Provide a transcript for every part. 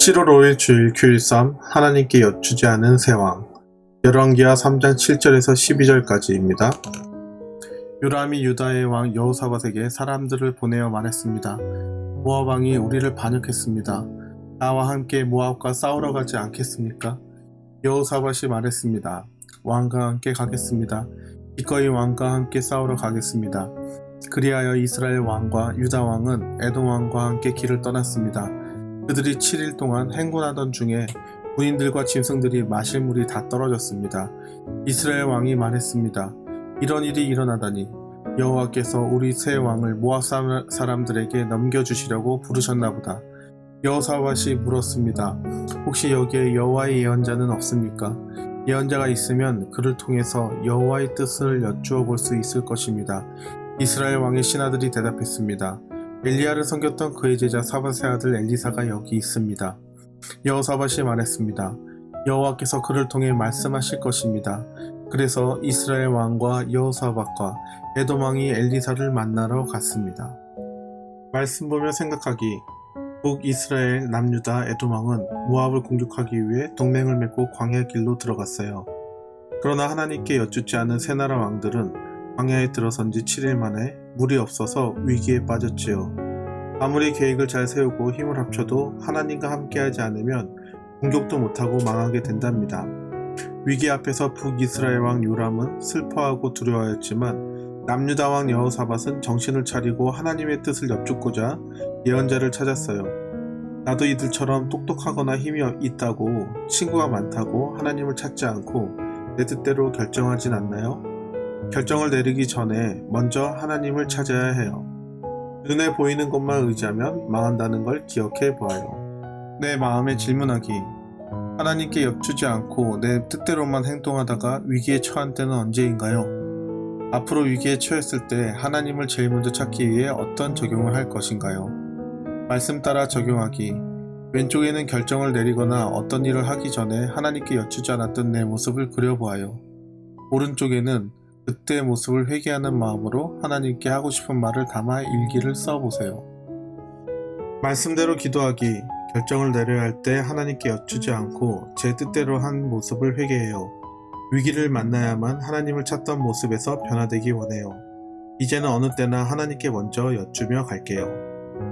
7월 5일 주일 규일삼 하나님께 여쭈지 않은 새왕 열왕기하 3장 7절에서 12절까지입니다. 요람이 유다의 왕 여호사밧에게 사람들을 보내어 말했습니다. 모압 왕이 우리를 반역했습니다. 나와 함께 모압과 싸우러 가지 않겠습니까? 여호사밧이 말했습니다. 왕과 함께 가겠습니다. 기꺼이 왕과 함께 싸우러 가겠습니다. 그리하여 이스라엘 왕과 유다 왕은 에돔 왕과 함께 길을 떠났습니다. 그들이 7일 동안 행군하던 중에 군인들과 짐승들이 마실 물이 다 떨어졌습니다. 이스라엘 왕이 말했습니다. 이런 일이 일어나다니 여호와께서 우리 새 왕을 모압 사람들에게 넘겨주시려고 부르셨나 보다. 여호사밧이 물었습니다. 혹시 여기에 여호와의 예언자는 없습니까? 예언자가 있으면 그를 통해서 여호와의 뜻을 여쭈어 볼 수 있을 것입니다. 이스라엘 왕의 신하들이 대답했습니다. 엘리야를 섬겼던 그의 제자 사밧의 아들 엘리사가 여기 있습니다. 여호사밧이 말했습니다. 여호와께서 그를 통해 말씀하실 것입니다. 그래서 이스라엘 왕과 여호사밧과 에돔 왕이 엘리사를 만나러 갔습니다. 말씀 보며 생각하기. 북이스라엘 남유다 에돔 왕은 모압을 공격하기 위해 동맹을 맺고 광야 길로 들어갔어요. 그러나 하나님께 여쭙지 않은 세 나라 왕들은 광야에 들어선 지 7일 만에 물이 없어서 위기에 빠졌지요. 아무리 계획을 잘 세우고 힘을 합쳐도 하나님과 함께하지 않으면 공격도 못하고 망하게 된답니다. 위기 앞에서 북이스라엘 왕 요람은 슬퍼하고 두려워했지만 남유다 왕 여호사밧은 정신을 차리고 하나님의 뜻을 여쭙고자 예언자를 찾았어요. 나도 이들처럼 똑똑하거나 힘이 있다고 친구가 많다고 하나님을 찾지 않고 내 뜻대로 결정하진 않나요? 결정을 내리기 전에 먼저 하나님을 찾아야 해요. 눈에 보이는 것만 의지하면 망한다는 걸 기억해 보아요. 내 마음에 질문하기. 하나님께 여쭈지 않고 내 뜻대로만 행동하다가 위기에 처한 때는 언제인가요? 앞으로 위기에 처했을 때 하나님을 제일 먼저 찾기 위해 어떤 적용을 할 것인가요? 말씀 따라 적용하기. 왼쪽에는 결정을 내리거나 어떤 일을 하기 전에 하나님께 여쭈지 않았던 내 모습을 그려보아요. 오른쪽에는 그때의 모습을 회개하는 마음으로 하나님께 하고 싶은 말을 담아 일기를 써보세요. 말씀대로 기도하기. 결정을 내려야 할 때 하나님께 여쭈지 않고 제 뜻대로 한 모습을 회개해요. 위기를 만나야만 하나님을 찾던 모습에서 변화되기 원해요. 이제는 어느 때나 하나님께 먼저 여쭈며 갈게요.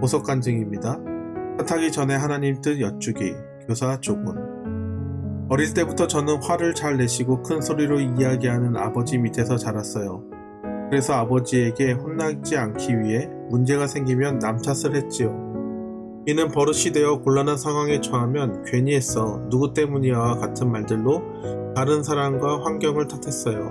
보석 간증입니다. 탓하기 전에 하나님 뜻 여쭈기. 교사 조군. 어릴 때부터 저는 화를 잘 내시고 큰 소리로 이야기하는 아버지 밑에서 자랐어요. 그래서 아버지에게 혼나지 않기 위해 문제가 생기면 남 탓을 했지요. 이는 버릇이 되어 곤란한 상황에 처하면 괜히 했어, 누구 때문이야와 같은 말들로 다른 사람과 환경을 탓했어요.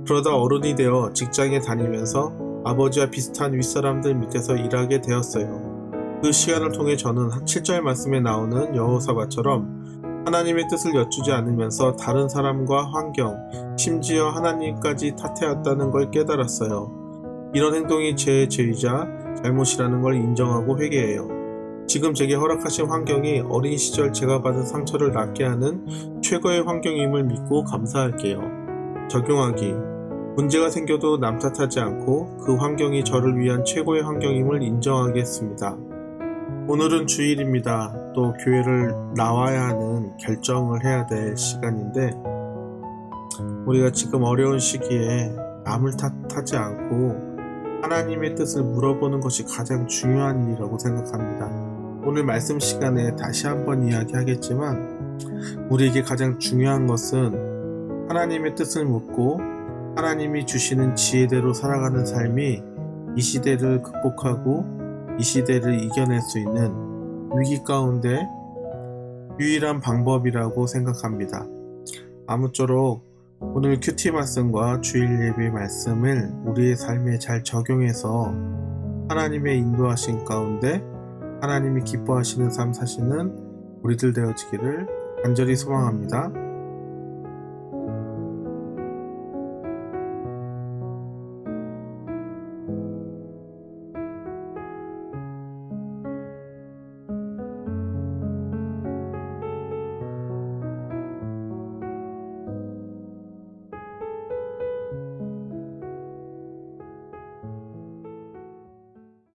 그러다 어른이 되어 직장에 다니면서 아버지와 비슷한 윗사람들 밑에서 일하게 되었어요. 그 시간을 통해 저는 7절 말씀에 나오는 여호사밧처럼 하나님의 뜻을 여쭈지 않으면서 다른 사람과 환경, 심지어 하나님까지 탓해왔다는 걸 깨달았어요. 이런 행동이 제 죄이자 잘못이라는 걸 인정하고 회개해요. 지금 제게 허락하신 환경이 어린 시절 제가 받은 상처를 낫게 하는 최고의 환경임을 믿고 감사할게요. 적용하기. 문제가 생겨도 남 탓하지 않고 그 환경이 저를 위한 최고의 환경임을 인정하겠습니다. 오늘은 주일입니다. 또 교회를 나와야 하는 결정을 해야 될 시간인데 우리가 지금 어려운 시기에 남을 탓하지 않고 하나님의 뜻을 물어보는 것이 가장 중요한 일이라고 생각합니다. 오늘 말씀 시간에 다시 한번 이야기하겠지만 우리에게 가장 중요한 것은 하나님의 뜻을 묻고 하나님이 주시는 지혜대로 살아가는 삶이 이 시대를 극복하고 이 시대를 이겨낼 수 있는 위기 가운데 유일한 방법이라고 생각합니다. 아무쪼록 오늘 큐티 말씀과 주일 예배 말씀을 우리의 삶에 잘 적용해서 하나님의 인도하신 가운데 하나님이 기뻐하시는 삶 사시는 우리들 되어지기를 간절히 소망합니다.